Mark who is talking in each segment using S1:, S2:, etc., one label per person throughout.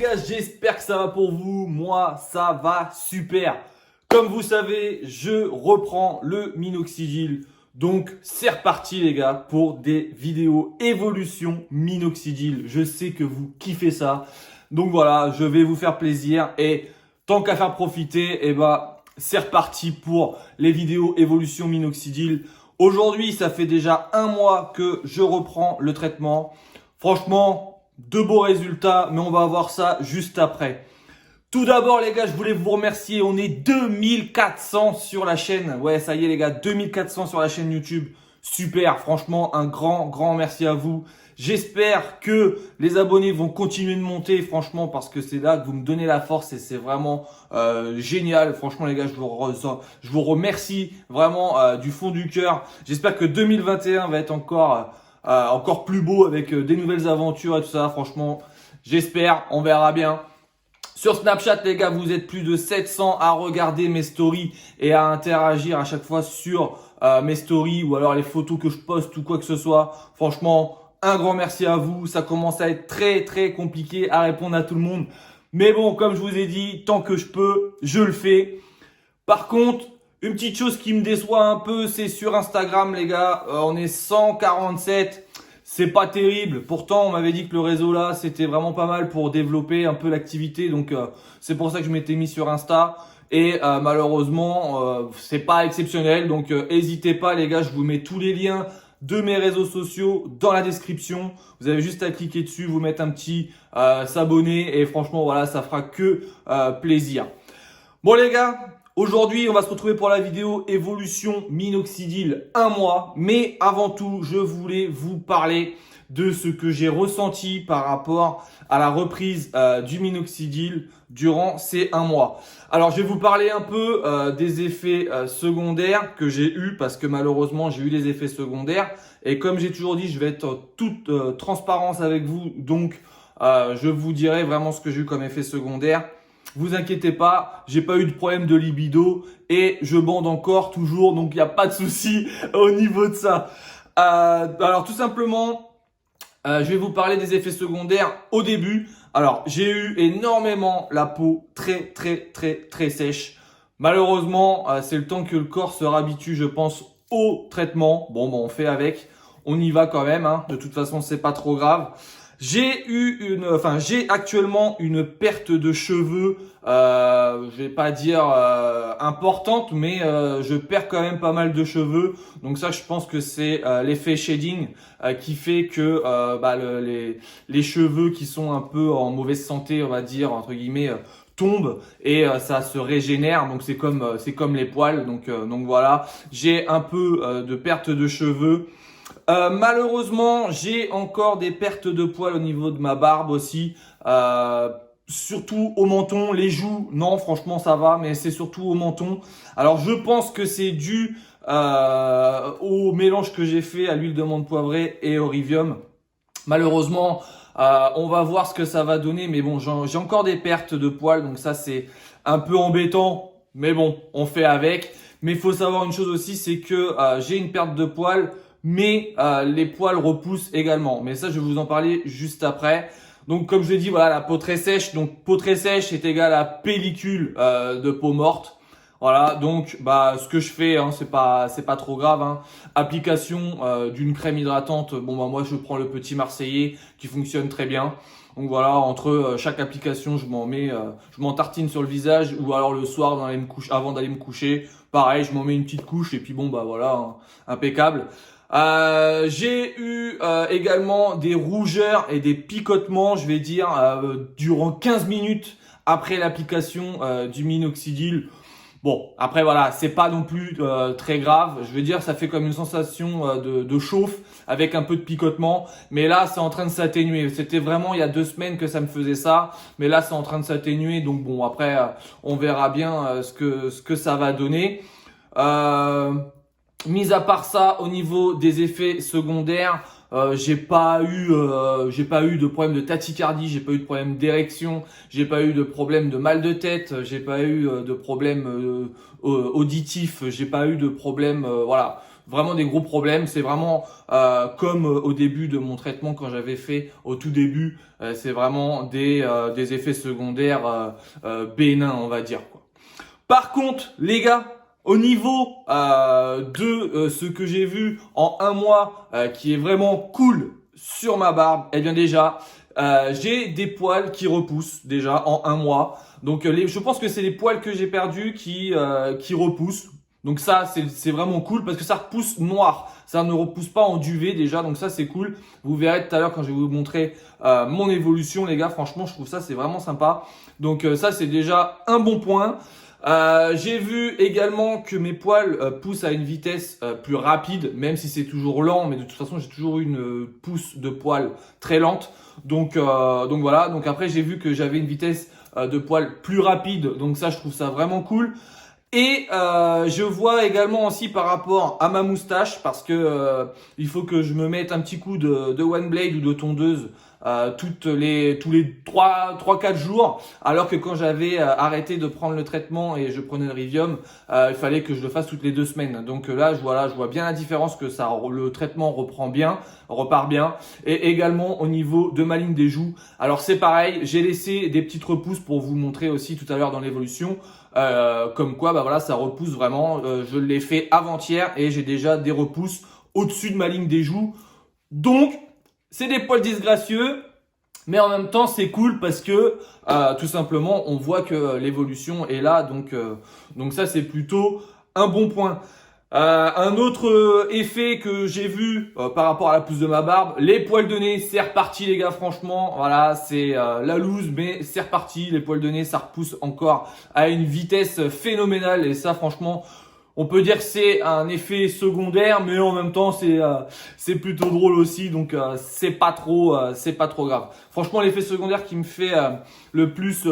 S1: gars, j'espère que ça va pour vous. Moi, ça va super. Comme vous savez, je reprends le minoxidil. Donc, c'est reparti les gars pour des vidéos évolution minoxidil. Je sais que vous kiffez ça. Donc voilà, je vais vous faire plaisir. Et tant qu'à faire profiter, c'est reparti pour les vidéos évolution minoxidil. Aujourd'hui, ça fait déjà un mois que je reprends le traitement. Franchement, de beaux résultats, mais on va voir ça juste après. Tout d'abord les gars, je voulais vous remercier. On est 2400 sur la chaîne. Ouais, ça y est les gars, 2400 sur la chaîne YouTube. Super, franchement, un grand merci à vous. J'espère que les abonnés vont continuer de monter, franchement, parce que c'est là que vous me donnez la force et c'est vraiment génial. Franchement les gars, je vous remercie vraiment du fond du cœur. J'espère que 2021 va être encore plus beau avec des nouvelles aventures et tout ça. Franchement, j'espère, on verra bien. Sur Snapchat, les gars, vous êtes plus de 700 à regarder mes stories et à interagir à chaque fois sur mes stories ou alors les photos que je poste ou quoi que ce soit. Franchement, un grand merci à vous. Ça commence à être très compliqué à répondre à tout le monde. Mais bon, comme je vous ai dit, tant que je peux, je le fais. Par contre, une petite chose qui me déçoit un peu, c'est sur Instagram, les gars. On est 147. C'est pas terrible. Pourtant, on m'avait dit que le réseau là, c'était vraiment pas mal pour développer un peu l'activité. Donc, c'est pour ça que je m'étais mis sur Insta. Et malheureusement, c'est pas exceptionnel. Donc, n'hésitez pas, les gars. Je vous mets tous les liens de mes réseaux sociaux dans la description. Vous avez juste à cliquer dessus, vous mettre un petit s'abonner. Et franchement, voilà, ça fera que plaisir. Bon, les gars. Aujourd'hui, on va se retrouver pour la vidéo évolution minoxidil 1 mois. Mais avant tout, je voulais vous parler de ce que j'ai ressenti par rapport à la reprise du minoxidil durant ces 1 mois. Alors, je vais vous parler un peu des effets secondaires que j'ai eu parce que malheureusement, j'ai eu des effets secondaires. Et comme j'ai toujours dit, je vais être toute transparence avec vous. Donc, je vous dirai vraiment ce que j'ai eu comme effet secondaire. Vous inquiétez pas, j'ai pas eu de problème de libido et je bande encore toujours, donc il n'y a pas de souci au niveau de ça. Alors tout simplement, je vais vous parler des effets secondaires au début. Alors j'ai eu énormément la peau très sèche. Malheureusement, c'est le temps que le corps se réhabitue, je pense, au traitement. Bon, on fait avec, on y va quand même. Hein. De toute façon, c'est pas trop grave. J'ai actuellement une perte de cheveux, je vais pas dire importante, mais je perds quand même pas mal de cheveux. Donc ça, je pense que c'est l'effet shading qui fait que les cheveux qui sont un peu en mauvaise santé, on va dire entre guillemets, tombent et ça se régénère. Donc c'est comme les poils. Donc voilà, j'ai un peu de perte de cheveux. Malheureusement, j'ai encore des pertes de poils au niveau de ma barbe aussi, surtout au menton, les joues, non franchement ça va, mais c'est surtout au menton. Alors je pense que c'est dû au mélange que j'ai fait à l'huile de menthe poivrée et au Rivium. Malheureusement, on va voir ce que ça va donner, mais bon, j'ai encore des pertes de poils, donc ça c'est un peu embêtant, mais bon, on fait avec. Mais il faut savoir une chose aussi, c'est que j'ai une perte de poils, mais les poils repoussent également. Mais ça, je vais vous en parler juste après. Donc, comme je l'ai dit, voilà, la peau très sèche. Donc, peau très sèche est égal à pellicule de peau morte. Voilà, donc ce que je fais, hein, c'est pas trop grave. Hein. Application d'une crème hydratante. Bon, moi, je prends le Petit Marseillais qui fonctionne très bien. Donc voilà, entre chaque application, je m'en tartine sur le visage ou alors le soir avant d'aller me coucher. Pareil, je m'en mets une petite couche et puis bon, voilà, hein, impeccable. J'ai eu également des rougeurs et des picotements, je vais dire, durant 15 minutes après l'application du minoxidil. Bon, après voilà, c'est pas non plus très grave. Je veux dire, ça fait comme une sensation de chauffe avec un peu de picotement. Mais là, c'est en train de s'atténuer. C'était vraiment il y a 2 semaines que ça me faisait ça. Mais là, c'est en train de s'atténuer. Donc bon, après, on verra bien ce que ça va donner. Mis à part ça, au niveau des effets secondaires, j'ai pas eu de problème de tachycardie, j'ai pas eu de problème d'érection, j'ai pas eu de problème de mal de tête, j'ai pas eu de problème auditif, j'ai pas eu de problème, voilà, vraiment des gros problèmes. C'est vraiment comme au début de mon traitement quand j'avais fait au tout début, c'est vraiment des effets secondaires bénins, on va dire, quoi. Par contre, les gars, au niveau de ce que j'ai vu en un mois, qui est vraiment cool sur ma barbe, eh bien déjà, j'ai des poils qui repoussent déjà en un mois. Donc je pense que c'est les poils que j'ai perdus qui repoussent. Donc ça, c'est vraiment cool parce que ça repousse noir. Ça ne repousse pas en duvet déjà, donc ça c'est cool. Vous verrez tout à l'heure quand je vais vous montrer mon évolution, les gars. Franchement, je trouve ça c'est vraiment sympa. Donc ça c'est déjà un bon point. J'ai vu également que mes poils poussent à une vitesse plus rapide, même si c'est toujours lent, mais de toute façon j'ai toujours eu une pousse de poils très lente. Donc voilà. Donc après j'ai vu que j'avais une vitesse de poils plus rapide, donc ça je trouve ça vraiment cool. Et je vois également aussi par rapport à ma moustache, parce que il faut que je me mette un petit coup de One Blade ou de tondeuse tous les 3-4 jours, alors que quand j'avais arrêté de prendre le traitement et je prenais le Rivium, il fallait que je le fasse toutes les 2 semaines. Donc là, je vois bien la différence, que le traitement repart bien. Et également au niveau de ma ligne des joues. Alors c'est pareil, j'ai laissé des petites repousses pour vous montrer aussi tout à l'heure dans l'évolution. Comme quoi, bah voilà, ça repousse vraiment. Je l'ai fait avant-hier et j'ai déjà des repousses au-dessus de ma ligne des joues. Donc, c'est des poils disgracieux, mais en même temps, c'est cool parce que tout simplement, on voit que l'évolution est là. Donc ça, c'est plutôt un bon point. Un autre effet que j'ai vu par rapport à la pousse de ma barbe, les poils de nez, c'est reparti les gars, franchement, voilà, c'est la loose, mais c'est reparti, les poils de nez, ça repousse encore à une vitesse phénoménale, et ça franchement, on peut dire que c'est un effet secondaire, mais en même temps c'est plutôt drôle aussi, donc c'est pas trop grave. Franchement, l'effet secondaire qui me fait le plus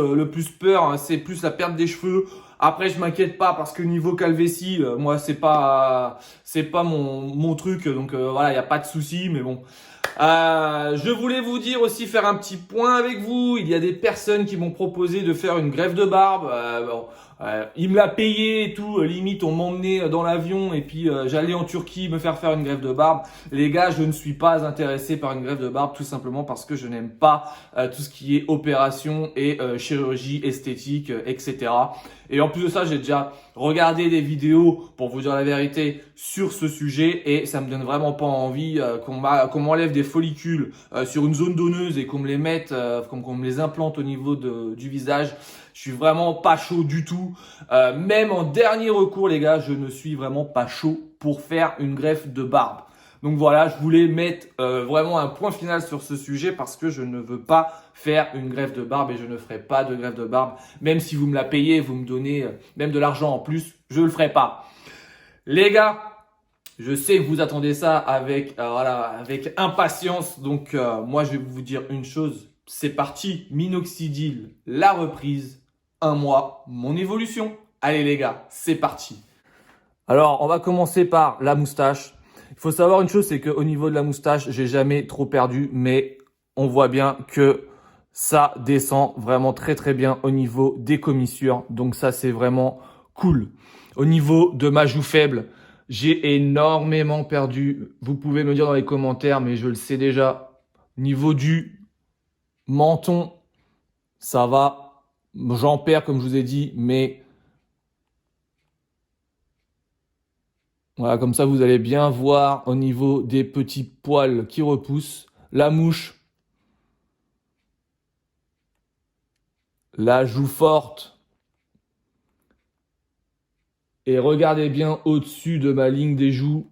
S1: peur, hein, c'est plus la perte des cheveux. Après, je m'inquiète pas parce que niveau calvétie, moi c'est pas mon truc, donc voilà, il y a pas de souci, mais bon. Je voulais vous dire aussi, faire un petit point avec vous. Il y a des personnes qui m'ont proposé de faire une greffe de barbe. Bon, ils me l'a payé et tout. Limite, on m'emmenait dans l'avion et puis j'allais en Turquie me faire une greffe de barbe. Les gars, je ne suis pas intéressé par une greffe de barbe, tout simplement parce que je n'aime pas tout ce qui est opération et chirurgie esthétique, etc. Et en plus de ça, j'ai déjà regardé des vidéos, pour vous dire la vérité, sur ce sujet, et ça me donne vraiment pas envie qu'on m'enlève des follicules sur une zone donneuse et qu'on me les mette, qu'on me les implante au niveau du visage. Je suis vraiment pas chaud du tout. Même en dernier recours, les gars, je ne suis vraiment pas chaud pour faire une greffe de barbe. Donc voilà, je voulais mettre vraiment un point final sur ce sujet parce que je ne veux pas faire une greffe de barbe et je ne ferai pas de greffe de barbe. Même si vous me la payez, vous me donnez même de l'argent en plus, je le ferai pas. Les gars, je sais que vous attendez ça avec impatience. Donc moi, je vais vous dire une chose. C'est parti, minoxidil, la reprise, un mois, mon évolution. Allez les gars, c'est parti. Alors, on va commencer par la moustache. Il faut savoir une chose, c'est qu'au niveau de la moustache, j'ai jamais trop perdu, mais on voit bien que ça descend vraiment très très bien au niveau des commissures. Donc ça, c'est vraiment cool. Au niveau de ma joue faible, j'ai énormément perdu. Vous pouvez me dire dans les commentaires, mais je le sais déjà. Au niveau du menton, ça va. J'en perds, comme je vous ai dit, mais voilà, comme ça, vous allez bien voir au niveau des petits poils qui repoussent. La mouche, la joue forte. Et regardez bien au-dessus de ma ligne des joues.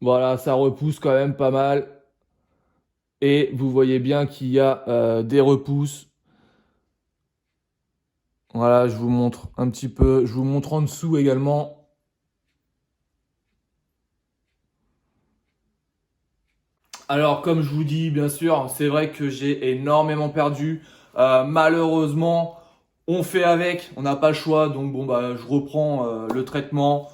S1: Voilà, ça repousse quand même pas mal. Et vous voyez bien qu'il y a des repousses. Voilà, je vous montre un petit peu. Je vous montre en dessous également. Alors, comme je vous dis, bien sûr, c'est vrai que j'ai énormément perdu. Malheureusement, on fait avec, on n'a pas le choix. Donc bon, bah, je reprends le traitement.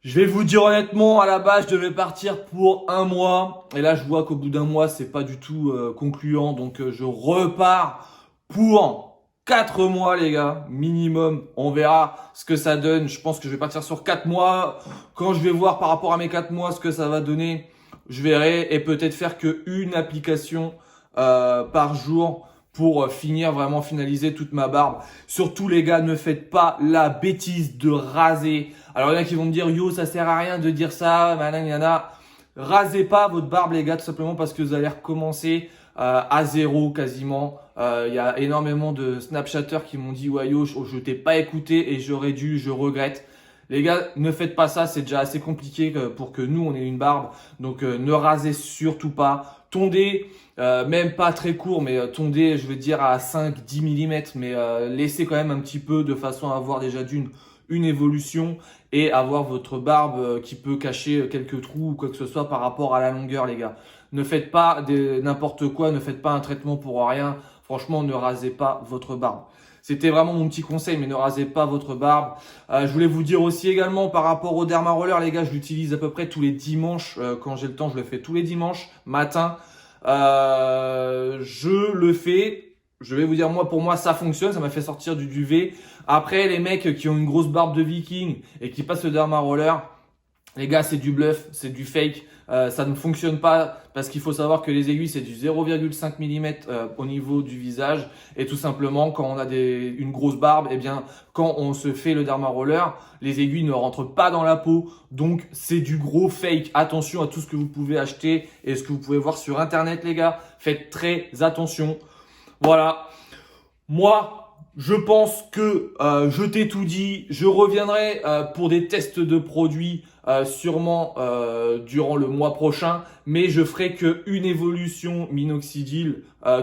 S1: Je vais vous dire honnêtement, à la base, je devais partir pour 1 mois. Et là, je vois qu'au bout d'1 mois, c'est pas du tout concluant. Donc, je repars pour 4 mois, les gars, minimum. On verra ce que ça donne. Je pense que je vais partir sur 4 mois. Quand je vais voir par rapport à mes 4 mois ce que ça va donner, je verrai. Et peut-être faire qu'une application par jour pour finaliser toute ma barbe. Surtout les gars, ne faites pas la bêtise de raser. Alors il y en a qui vont me dire, yo, ça sert à rien de dire ça, nanana. Rasez pas votre barbe les gars, tout simplement parce que vous allez recommencer à zéro quasiment. Il y a énormément de Snapchatters qui m'ont dit, ouais yo, je t'ai pas écouté et j'aurais dû, je regrette. Les gars, ne faites pas ça, c'est déjà assez compliqué pour que nous, on ait une barbe. Donc, ne rasez surtout pas. Tondez, même pas très court, mais tondez, je veux dire, à 5-10 mm. Mais laissez quand même un petit peu de façon à avoir déjà une évolution et avoir votre barbe qui peut cacher quelques trous ou quoi que ce soit par rapport à la longueur, les gars. Ne faites pas n'importe quoi, ne faites pas un traitement pour rien. Franchement, ne rasez pas votre barbe. C'était vraiment mon petit conseil, mais ne rasez pas votre barbe. Je voulais vous dire aussi également par rapport au Derma Roller, les gars, je l'utilise à peu près tous les dimanches. Quand j'ai le temps, je le fais tous les dimanches matin. Je le fais. Je vais vous dire, moi, pour moi, ça fonctionne. Ça m'a fait sortir du duvet. Après, les mecs qui ont une grosse barbe de viking et qui passent le Derma Roller, les gars, c'est du bluff, c'est du fake. Ça ne fonctionne pas parce qu'il faut savoir que les aiguilles, c'est du 0,5 mm au niveau du visage. Et tout simplement, quand on a une grosse barbe, eh bien, quand on se fait le Derma Roller, les aiguilles ne rentrent pas dans la peau. Donc, c'est du gros fake. Attention à tout ce que vous pouvez acheter et ce que vous pouvez voir sur Internet, les gars. Faites très attention. Voilà. Moi, je pense que je t'ai tout dit. Je reviendrai pour des tests de produits sûrement durant le mois prochain. Mais je ferai qu'une évolution minoxidil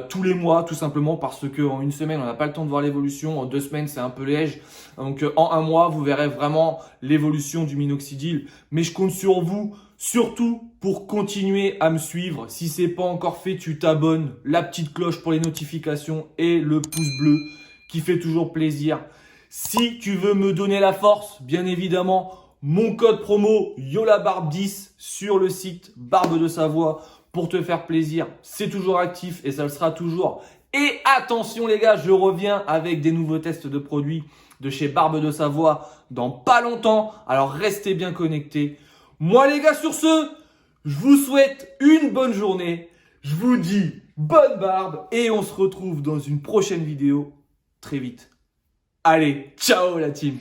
S1: tous les mois, tout simplement parce qu'en une semaine, on n'a pas le temps de voir l'évolution. En 2 semaines, c'est un peu léger. Donc en 1 mois, vous verrez vraiment l'évolution du minoxidil. Mais je compte sur vous. Surtout pour continuer à me suivre. Si c'est pas encore fait, tu t'abonnes, la petite cloche pour les notifications et le pouce bleu qui fait toujours plaisir. Si tu veux me donner la force, bien évidemment, mon code promo YOLABARBE10 sur le site Barbe de Savoie pour te faire plaisir. C'est toujours actif et ça le sera toujours. Et attention les gars, je reviens avec des nouveaux tests de produits de chez Barbe de Savoie dans pas longtemps. Alors restez bien connectés. Moi les gars, sur ce, je vous souhaite une bonne journée. Je vous dis bonne barbe et on se retrouve dans une prochaine vidéo très vite. Allez, ciao la team!